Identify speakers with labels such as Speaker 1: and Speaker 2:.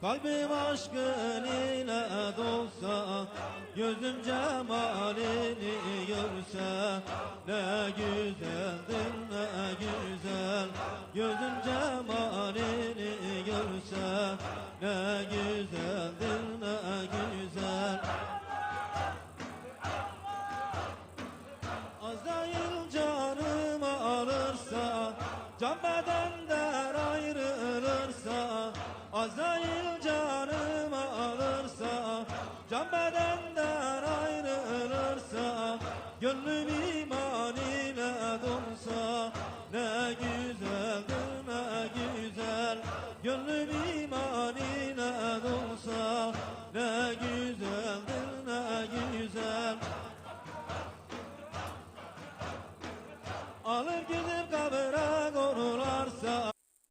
Speaker 1: Kalbim aşkın ile dolsa, gözüm cemalini görse, ne güzeldir ne güzel. Gözüm cemalini görse, ne güzeldir ne güzel. Azrail canımı alırsa, can bedenden ayrılırsa, Azrail canımı alırsa, can bedenden ayrılırsa, gönlümü